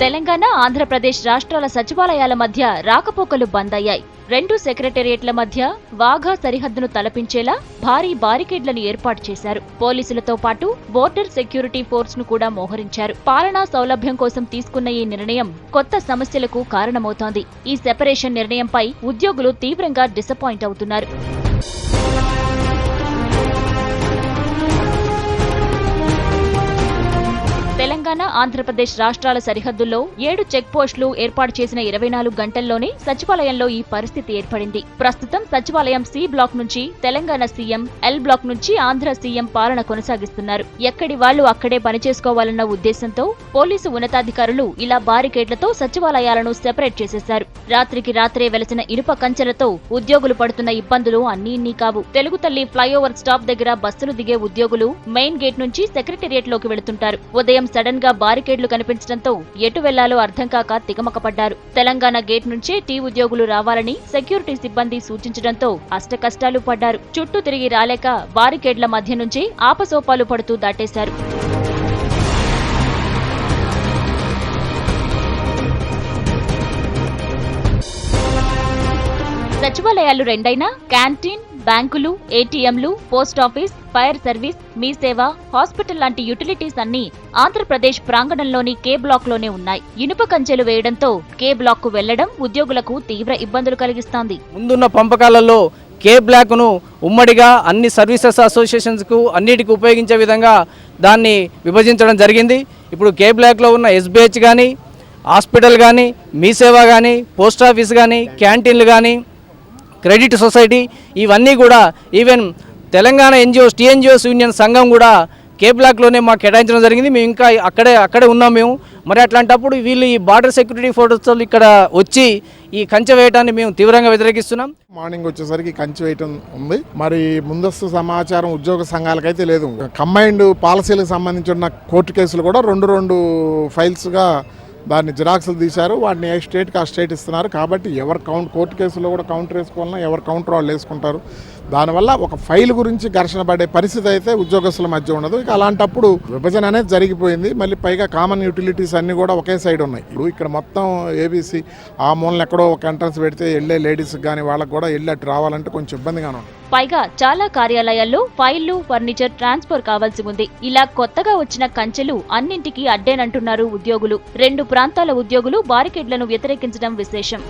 తెలంగాణ, ఆంధ్రప్రదేశ్ రాష్ట్రాల సచివాలయాల మధ్య రాకపోకలు బంద్ అయ్యాయి. రెండు సెక్రటేరియట్ల మధ్య వాఘా సరిహద్దును తలపించేలా భారీ బారికేడ్లను ఏర్పాటు చేశారు. పోలీసులతో పాటు బోర్డర్ సెక్యూరిటీ ఫోర్స్ ను కూడా మోహరించారు. పాలనా సౌలభ్యం కోసం తీసుకున్న ఈ నిర్ణయం కొత్త సమస్యలకు కారణమవుతోంది. ఈ సెపరేషన్ నిర్ణయంపై ఉద్యోగులు తీవ్రంగా డిసప్పాయింట్ అవుతున్నారు. తెలంగాణ, ఆంధ్రప్రదేశ్ రాష్ట్రాల సరిహద్దుల్లో 7 చెక్ పోస్టులు ఏర్పాటు చేసిన 24 గంటల్లోనే సచివాలయంలో ఈ పరిస్థితి ఏర్పడింది. ప్రస్తుతం సచివాలయం సి బ్లాక్ నుంచి తెలంగాణ సీఎం, ఎల్ బ్లాక్ నుంచి ఆంధ్ర సీఎం పాలన కొనసాగిస్తున్నారు. ఎక్కడి వాళ్లు అక్కడే పనిచేసుకోవాలన్న ఉద్దేశంతో పోలీసు ఉన్నతాధికారులు ఇలా బారికేడ్లతో సచివాలయాలను సెపరేట్ చేసేశారు. రాత్రికి రాత్రే వెలసిన ఇనుప కంచెలతో ఉద్యోగులు పడుతున్న ఇబ్బందులు అన్నీ ఇన్నీ కావు. తెలుగు తల్లి ఫ్లైఓవర్ స్టాప్ దగ్గర బస్సులు దిగే ఉద్యోగులు మెయిన్ గేట్ నుంచి సెక్రటేరియట్ లోకి వెళుతుంటారు. ఉదయం సడన్ గా బారికేడ్లు కనిపించడంతో ఎటు వెళ్లాలో అర్థం కాక తికమకపడ్డారు. తెలంగాణ గేట్ నుంచే టీ ఉద్యోగులు రావాలని సెక్యూరిటీ సిబ్బంది సూచించడంతో అష్టకష్టాలు పడ్డారు. చుట్టూ తిరిగి రాలేక బారికేడ్ల మధ్య నుంచే ఆపసోపాలు పడుతూ దాటేశారు. సచివాలయాలు రెండైనా క్యాంటీన్, బ్యాంకులు, ఏటీఎంలు, పోస్టాఫీస్, ఫైర్ సర్వీస్, మీ సేవ, హాస్పిటల్ లాంటి యుటిలిటీస్ అన్ని ఆంధ్రప్రదేశ్ ప్రాంగణంలోని కే బ్లాక్ లోనే ఉన్నాయి. ఇనుప కంచెలు వేయడంతో కే బ్లాక్ కు వెళ్లడం ఉద్యోగులకు తీవ్ర ఇబ్బందులు కలిగిస్తోంది. ముందున్న పంపకాలలో కే బ్లాక్ ను ఉమ్మడిగా అన్ని సర్వీసెస్ అసోసియేషన్స్ కు అన్నిటికీ ఉపయోగించే విధంగా దాన్ని విభజించడం జరిగింది. ఇప్పుడు కే బ్లాక్ లో ఉన్న ఎస్బిహెచ్ కానీ, హాస్పిటల్ కానీ, మీ సేవ కానీ, పోస్ట్ ఆఫీస్ కానీ, క్యాంటీన్లు కానీ, క్రెడిట్ సొసైటీ ఇవన్నీ కూడా even Telangana NGOs, TNGOs union సంఘం కూడా కే బ్లాక్లోనే మాకు కేటాయించడం జరిగింది. మేము ఇంకా అక్కడే ఉన్నాం మేము. మరి అట్లాంటప్పుడు వీళ్ళు ఈ బార్డర్ సెక్యూరిటీ ఫోర్స్ ఇక్కడ వచ్చి ఈ కంచె వేయటాన్ని మేము తీవ్రంగా వ్యతిరేకిస్తున్నాం. మార్నింగ్ వచ్చేసరికి కంచె వేయటం ఉంది. మరి ముందస్తు సమాచారం ఉద్యోగ సంఘాలకైతే లేదు. కంబైన్డ్ పాలసీలకు సంబంధించిన కోర్టు కేసులు కూడా రెండు ఫైల్స్గా దాన్ని జిరాక్స్లు తీశారు. వాటిని ఏ స్టేట్కి ఆ స్టేట్ ఇస్తున్నారు. కాబట్టి ఎవరు కోర్టు కేసులో కూడా కౌంటర్ వేసుకోవాలన్నా ఎవరు కౌంటర్ వాళ్ళు వేసుకుంటారు. దానివల్ల ఒక ఫైల్ గురించి ఘర్షణ పడే పరిస్థితి అయితే ఉద్యోగస్తుల మధ్య ఉండదు. ఇక అలాంటప్పుడు విభజన అనేది జరిగిపోయింది. మళ్ళీ పైగా కామన్ యూటిలిటీస్ అన్నీ కూడా ఒకే సైడ్ ఉన్నాయి. ఇప్పుడు ఇక్కడ మొత్తం ఏబీసీ ఆ మూలన ఎక్కడో ఒక ఎంట్రన్స్ పెడితే వెళ్ళే లేడీస్కి కానీ వాళ్ళకి కూడా వెళ్ళి అటు రావాలంటే కొంచెం ఇబ్బందిగానే ఉంది. పైగా చాలా కార్యాలయాల్లో ఫైళ్లు, ఫర్నిచర్ ట్రాన్స్ఫర్ కావాల్సి ఉంది. ఇలా కొత్తగా వచ్చిన కంచెలు అన్నింటికీ అడ్డేనంటున్నారు ఉద్యోగులు. రెండు ప్రాంతాల ఉద్యోగులు బారికేడ్లను వ్యతిరేకించడం విశేషం.